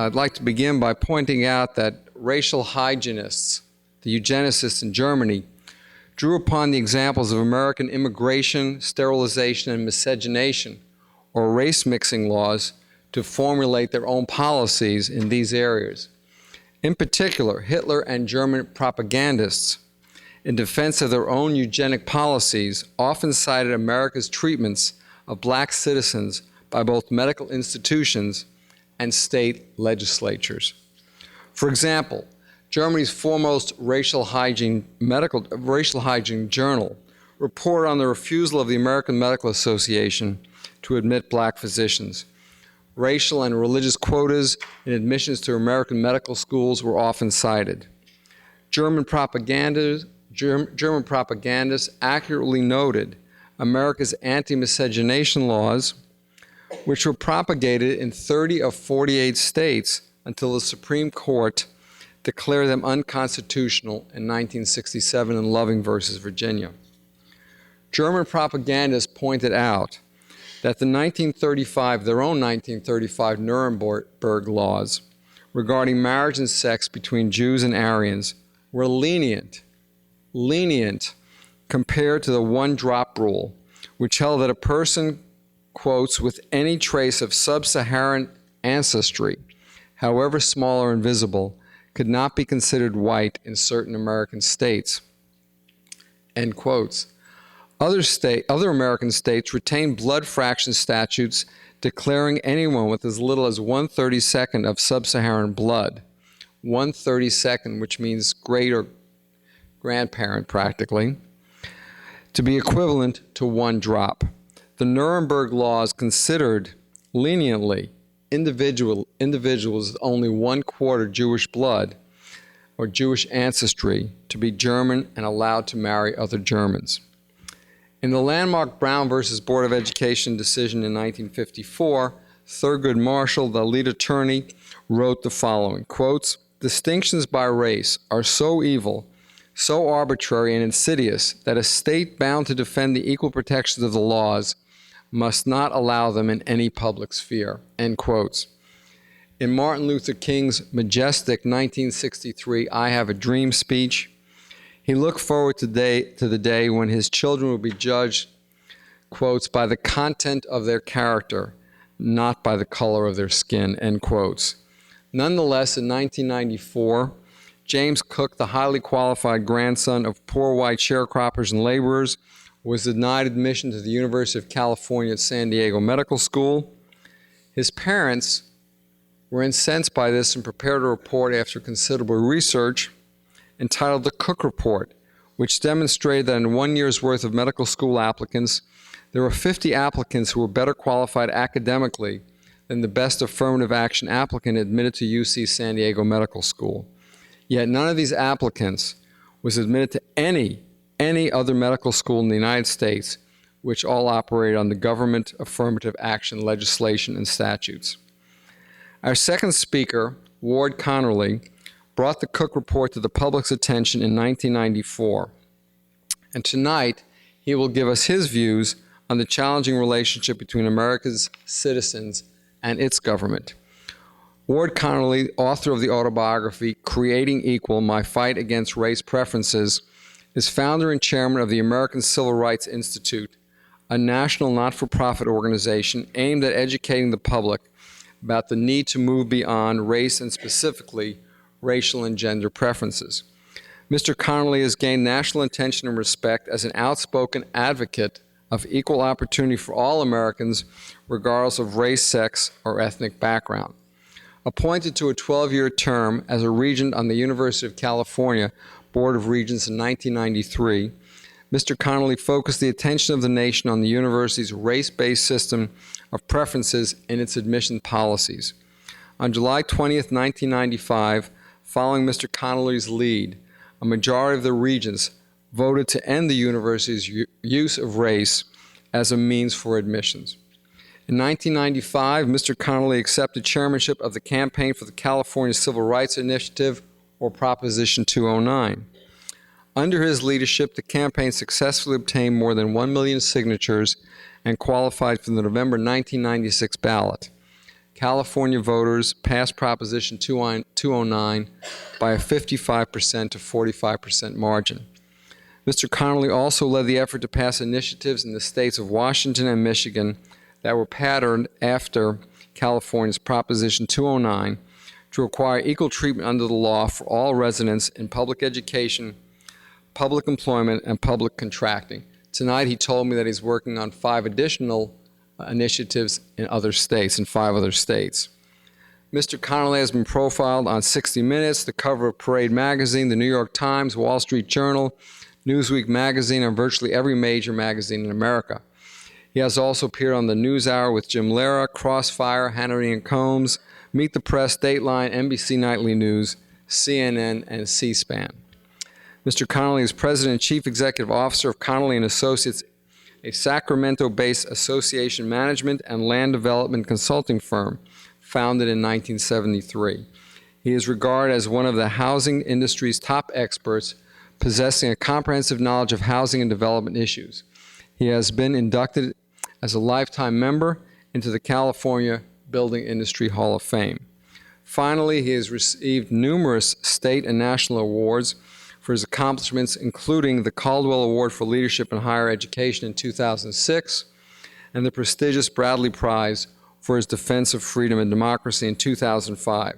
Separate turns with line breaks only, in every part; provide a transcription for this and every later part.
I'd like to begin by pointing out that racial hygienists, the eugenicists in Germany, drew upon the examples of American immigration, sterilization, and miscegenation, or race-mixing laws, to formulate their own policies in these areas. In particular, Hitler and German propagandists, in defense of their own eugenic policies, often cited America's treatments of black citizens by both medical institutions and state legislatures. For example, Germany's foremost racial hygiene journal reported on the refusal of the American Medical Association to admit black physicians. Racial and religious quotas in admissions to American medical schools were often cited. German propagandists accurately noted America's anti-miscegenation laws, which were propagated in 30 of 48 states until the Supreme Court declared them unconstitutional in 1967 in Loving versus Virginia. German propagandists pointed out that their own 1935 Nuremberg laws regarding marriage and sex between Jews and Aryans were lenient compared to the one-drop rule, which held that a person, quotes, with any trace of sub-Saharan ancestry, however small or invisible, could not be considered white in certain American states, end quotes. Other American states retained blood fraction statutes declaring anyone with as little as 1/32 of sub-Saharan blood, 1/32, which means great or grandparent practically, to be equivalent to one drop. The Nuremberg laws considered leniently individuals with only 1/4 Jewish blood or Jewish ancestry to be German and allowed to marry other Germans. In the landmark Brown versus Board of Education decision in 1954, Thurgood Marshall, the lead attorney, wrote the following, quotes, "Distinctions by race are so evil, so arbitrary and insidious that a state bound to defend the equal protections of the laws must not allow them in any public sphere," end quotes. In Martin Luther King's majestic 1963 I Have a Dream speech, he looked forward to the day when his children will be judged, quotes, by the content of their character, not by the color of their skin, end quotes. Nonetheless, in 1994, James Cook, the highly qualified grandson of poor white sharecroppers and laborers, was denied admission to the University of California at San Diego Medical School. His parents were incensed by this and prepared a report after considerable research entitled The Cook Report, which demonstrated that in 1 year's worth of medical school applicants, there were 50 applicants who were better qualified academically than the best affirmative action applicant admitted to UC San Diego Medical School. Yet none of these applicants was admitted to any other medical school in the United States, which all operated on the government affirmative action legislation and statutes. Our second speaker, Ward Connerly, brought the Cook Report to the public's attention in 1994. And tonight, he will give us his views on the challenging relationship between America's citizens and its government. Ward Connerly, author of the autobiography, Creating Equal, My Fight Against Race Preferences, is founder and chairman of the American Civil Rights Institute, a national not-for-profit organization aimed at educating the public about the need to move beyond race and specifically racial and gender preferences. Mr. Connerly has gained national attention and respect as an outspoken advocate of equal opportunity for all Americans, regardless of race, sex, or ethnic background. Appointed to a 12-year term as a regent on the University of California Board of Regents in 1993, Mr. Connerly focused the attention of the nation on the university's race-based system of preferences in its admission policies. On July 20th, 1995, following Mr. Connerly's lead, a majority of the regents voted to end the university's use of race as a means for admissions. In 1995, Mr. Connerly accepted chairmanship of the Campaign for the California Civil Rights Initiative, or Proposition 209. Under his leadership, the campaign successfully obtained more than 1 million signatures and qualified for the November 1996 ballot. California voters passed Proposition 209 by a 55% to 45% margin. Mr. Connerly also led the effort to pass initiatives in the states of Washington and Michigan that were patterned after California's Proposition 209 to require equal treatment under the law for all residents in public education, public employment, and public contracting. Tonight he told me that he's working on 5 additional initiatives in 5 other states. Mr. Connerly has been profiled on 60 Minutes, the cover of Parade magazine, the New York Times, Wall Street Journal, Newsweek magazine, and virtually every major magazine in America. He has also appeared on the NewsHour with Jim Lehrer, Crossfire, Hannity and Combs, Meet the Press, Dateline, NBC Nightly News, CNN, and C-SPAN. Mr. Connerly is President and Chief Executive Officer of Connerly & Associates, a Sacramento-based association management and land development consulting firm founded in 1973. He is regarded as one of the housing industry's top experts, possessing a comprehensive knowledge of housing and development issues. He has been inducted as a lifetime member into the California Building Industry Hall of Fame. Finally, he has received numerous state and national awards for his accomplishments, including the Caldwell Award for Leadership in Higher Education in 2006 and the prestigious Bradley Prize for his defense of freedom and democracy in 2005.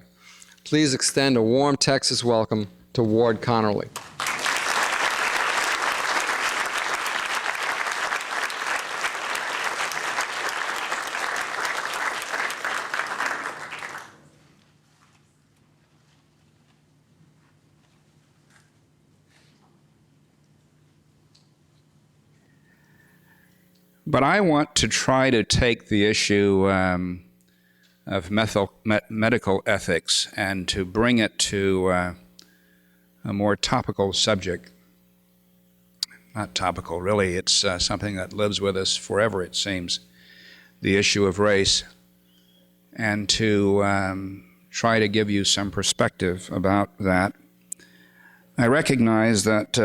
Please extend a warm Texas welcome to Ward Connerly.
But I want to try to take the issue of medical ethics and to bring it to a more topical subject. Not topical, really. It's something that lives with us forever, it seems, the issue of race, and to try to give you some perspective about that. I recognize that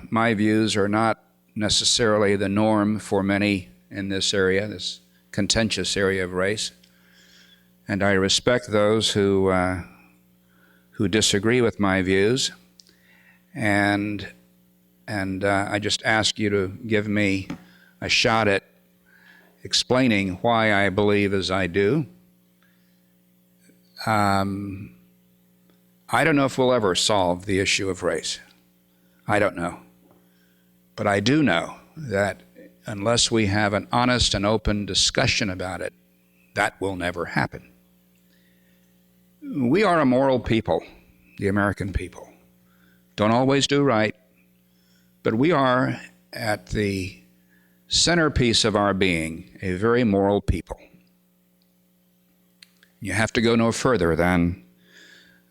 my views are not necessarily the norm for many in this area, this contentious area of race, and I respect those who disagree with my views, and I just ask you to give me a shot at explaining why I believe as I do. I don't know if we'll ever solve the issue of race. I don't know. But I do know that unless we have an honest and open discussion about it, that will never happen. We are a moral people, the American people. Don't always do right, but we are, at the centerpiece of our being, a very moral people. You have to go no further than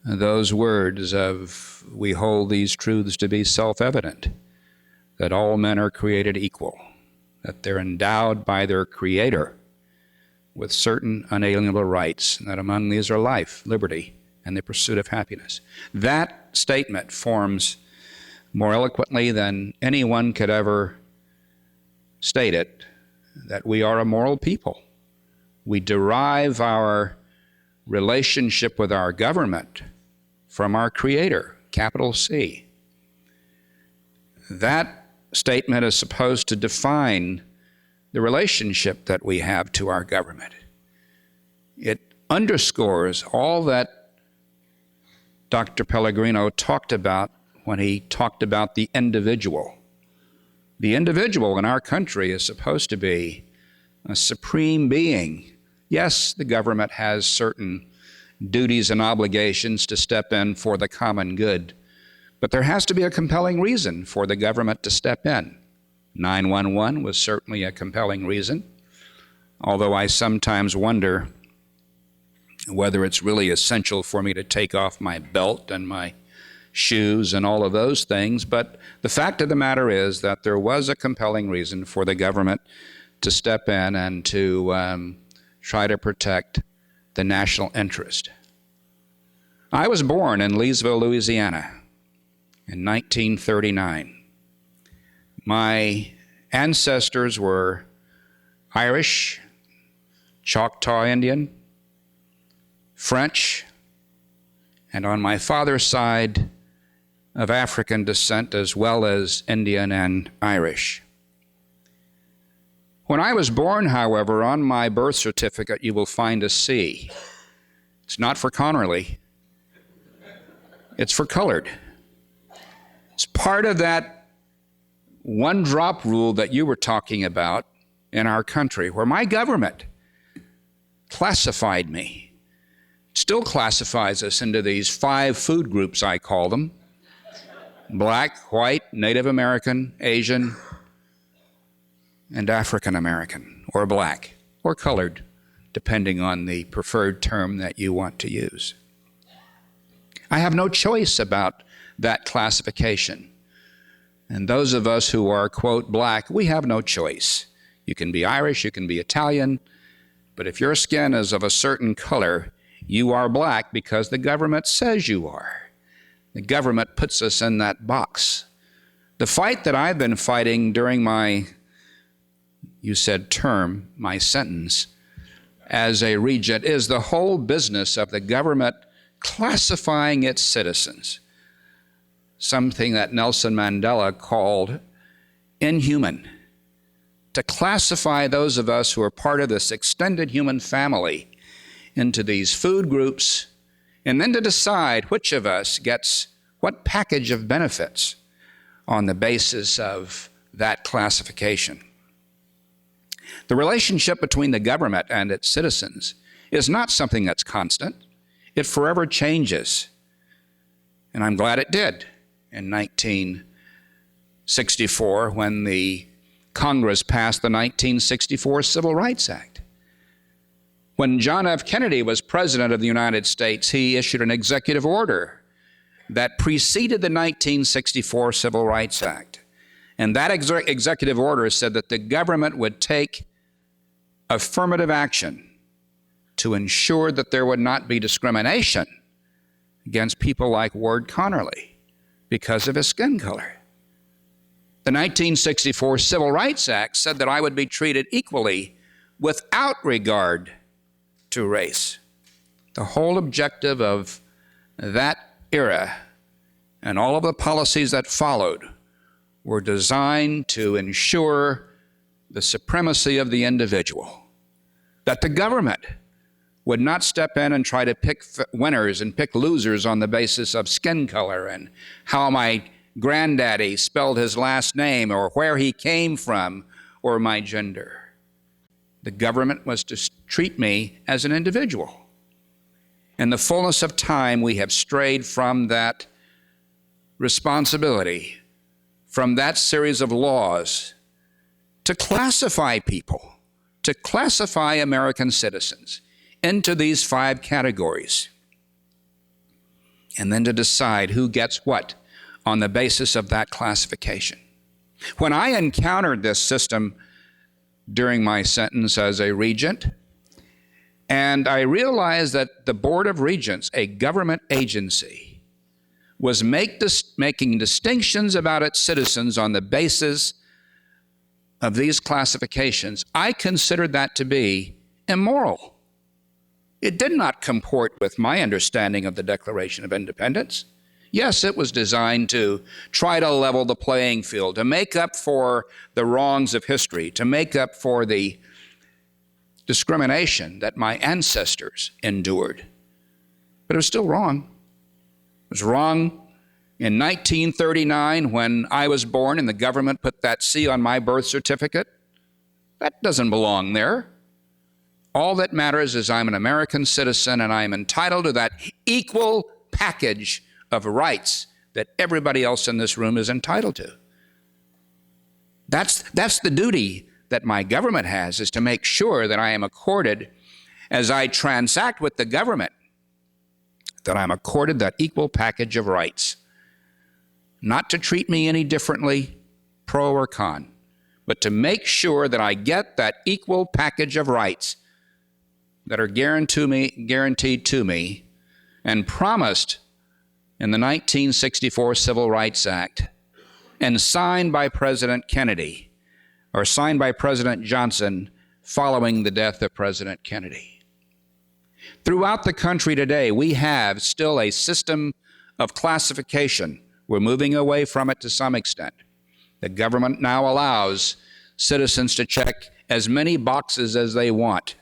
those words of, we hold these truths to be self-evident, that all men are created equal, that they're endowed by their Creator with certain unalienable rights, and that among these are life, liberty, and the pursuit of happiness. That statement forms more eloquently than anyone could ever state it, that we are a moral people. We derive our relationship with our government from our Creator, capital C. That statement is supposed to define the relationship that we have to our government. It underscores all that Dr. Pellegrino talked about when he talked about the individual. The individual in our country is supposed to be a supreme being. Yes, the government has certain duties and obligations to step in for the common good, but there has to be a compelling reason for the government to step in. 911 was certainly a compelling reason, although I sometimes wonder whether it's really essential for me to take off my belt and my shoes and all of those things. But the fact of the matter is that there was a compelling reason for the government to step in and to try to protect the national interest. I was born in Leesville, Louisiana, in 1939. My ancestors were Irish, Choctaw Indian, French, and on my father's side, of African descent, as well as Indian and Irish. When I was born, however, on my birth certificate, you will find a C. It's not for Connerly. It's for colored. It's part of that one-drop rule that you were talking about in our country, where my government classified me, still classifies us into these 5 food groups, I call them: Black, white, Native American, Asian, and African American, or black, or colored, depending on the preferred term that you want to use. I have no choice about that classification. And those of us who are, quote, black, we have no choice. You can be Irish, you can be Italian, but if your skin is of a certain color, you are black because the government says you are. The government puts us in that box. The fight that I've been fighting during my, you said term, my sentence, as a regent, is the whole business of the government classifying its citizens, something that Nelson Mandela called inhuman. To classify those of us who are part of this extended human family into these food groups, and then to decide which of us gets what package of benefits on the basis of that classification. The relationship between the government and its citizens is not something that's constant. It forever changes. And I'm glad it did in 1964 when the Congress passed the 1964 Civil Rights Act. When John F. Kennedy was President of the United States, he issued an executive order that preceded the 1964 Civil Rights Act. And that executive order said that the government would take affirmative action to ensure that there would not be discrimination against people like Ward Connerly because of his skin color. The 1964 Civil Rights Act said that I would be treated equally without regard to race. The whole objective of that era and all of the policies that followed were designed to ensure the supremacy of the individual, that the government would not step in and try to pick winners and pick losers on the basis of skin color and how my granddaddy spelled his last name or where he came from or my gender. The government was to treat me as an individual. In the fullness of time, we have strayed from that responsibility, from that series of laws, to classify people, to classify American citizens into these 5 categories, and then to decide who gets what on the basis of that classification. When I encountered this system during my sentence as a regent, and I realized that the Board of Regents, a government agency, was making distinctions about its citizens on the basis of these classifications, I considered that to be immoral. It did not comport with my understanding of the Declaration of Independence. Yes, it was designed to try to level the playing field, to make up for the wrongs of history, to make up for the discrimination that my ancestors endured. But it was still wrong. It was wrong in 1939 when I was born and the government put that C on my birth certificate. That doesn't belong there. All that matters is I'm an American citizen and I'm entitled to that equal package of rights that everybody else in this room is entitled to. That's the duty that my government has, is to make sure that I am accorded, as I transact with the government, that I'm accorded that equal package of rights. Not to treat me any differently, pro or con, but to make sure that I get that equal package of rights that are guaranteed to me and promised in the 1964 Civil Rights Act and signed by President Kennedy, or signed by President Johnson following the death of President Kennedy. Throughout the country today, we have still a system of classification. We're moving away from it to some extent. The government now allows citizens to check as many boxes as they want.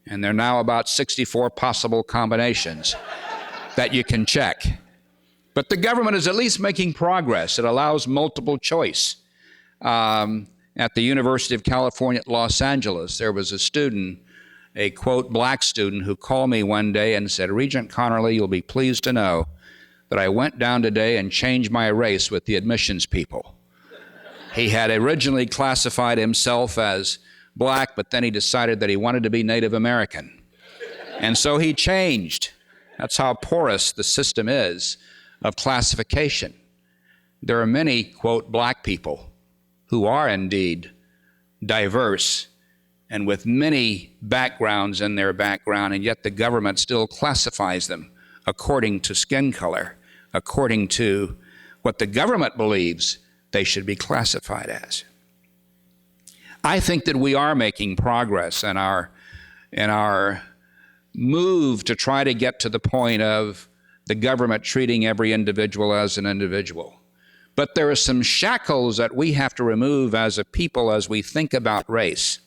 And there are now about 64 possible combinations that you can check. But the government is at least making progress. It allows multiple choice. At the University of California at Los Angeles, there was a student, a quote, black student, who called me one day and said, "Regent Connerly, you'll be pleased to know that I went down today and changed my race with the admissions people." He had originally classified himself as black, but then he decided that he wanted to be Native American. And so he changed. That's how porous the system is of classification. There are many, quote, black people who are indeed diverse and with many backgrounds in their background, and yet the government still classifies them according to skin color, according to what the government believes they should be classified as. I think that we are making progress in our move to try to get to the point of the government treating every individual as an individual. But there are some shackles that we have to remove as a people as we think about race.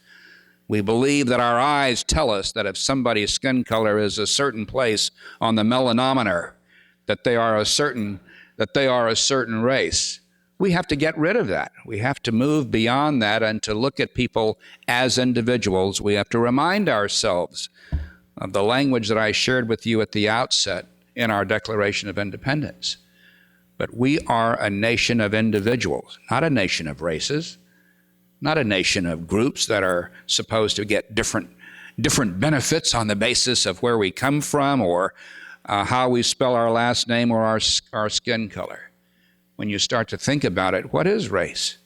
We believe that our eyes tell us that if somebody's skin color is a certain place on the melanometer, that they are a certain race. We have to get rid of that. We have to move beyond that and to look at people as individuals. We have to remind ourselves of the language that I shared with you at the outset in our Declaration of Independence. But we are a nation of individuals, not a nation of races, not a nation of groups that are supposed to get different benefits on the basis of where we come from or how we spell our last name or our skin color. When you start to think about it, what is race?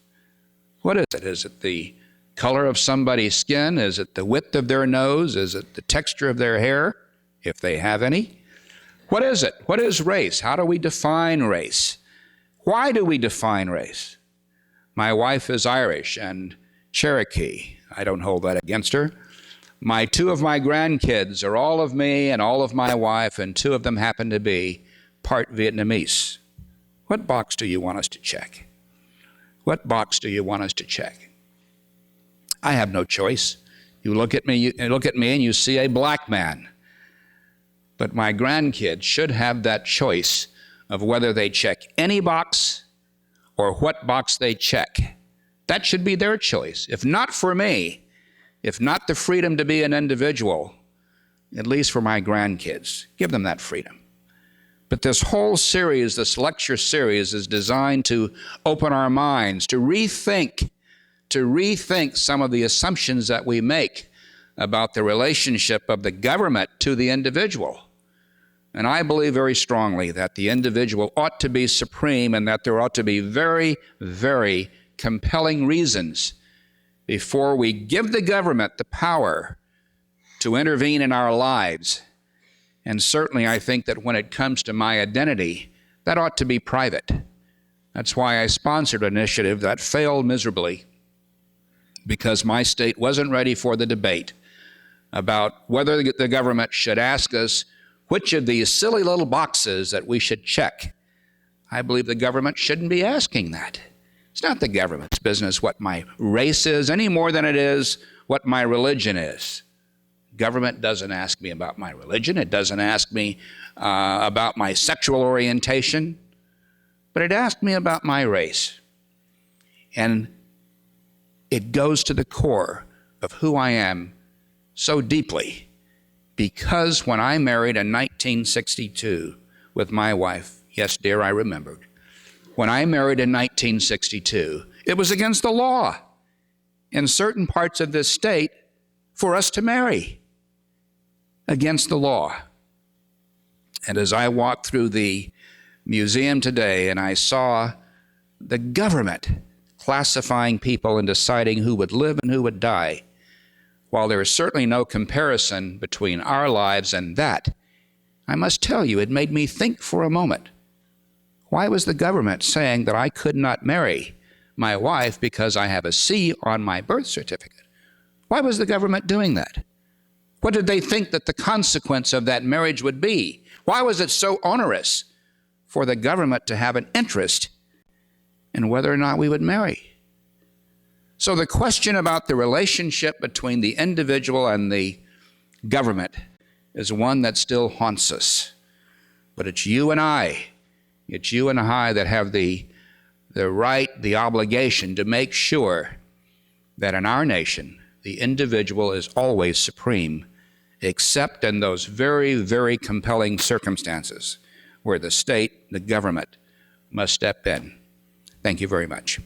What is it? Is it the color of somebody's skin? Is it the width of their nose? Is it the texture of their hair, if they have any? What is it? What is race? How do we define race? Why do we define race? My wife is Irish and Cherokee. I don't hold that against her. Two of my grandkids are all of me and all of my wife, and two of them happen to be part Vietnamese. What box do you want us to check? What box do you want us to check? I have no choice. You look at me and you see a black man. But my grandkids should have that choice of whether they check any box or what box they check. That should be their choice. If not for me, if not the freedom to be an individual, at least for my grandkids, give them that freedom. But this whole series, this lecture series, is designed to open our minds, to rethink some of the assumptions that we make about the relationship of the government to the individual. And I believe very strongly that the individual ought to be supreme and that there ought to be very, very compelling reasons before we give the government the power to intervene in our lives. And certainly I think that when it comes to my identity, that ought to be private. That's why I sponsored an initiative that failed miserably, because my state wasn't ready for the debate about whether the government should ask us which of these silly little boxes that we should check. I believe the government shouldn't be asking that. It's not the government's business what my race is any more than it is what my religion is. Government doesn't ask me about my religion. It doesn't ask me about my sexual orientation, but it asked me about my race. And it goes to the core of who I am so deeply, because when I married in 1962 with my wife, yes, dear, I remembered, when I married in 1962, it was against the law in certain parts of this state for us to marry, against the law. And as I walked through the museum today and I saw the government classifying people and deciding who would live and who would die, while there is certainly no comparison between our lives and that, I must tell you, it made me think for a moment. Why was the government saying that I could not marry my wife because I have a C on my birth certificate? Why was the government doing that? What did they think that the consequence of that marriage would be? Why was it so onerous for the government to have an interest in whether or not we would marry? So the question about the relationship between the individual and the government is one that still haunts us. But it's you and I that have the right, the obligation to make sure that in our nation, the individual is always supreme, except in those very, very compelling circumstances where the state, the government, must step in. Thank you very much.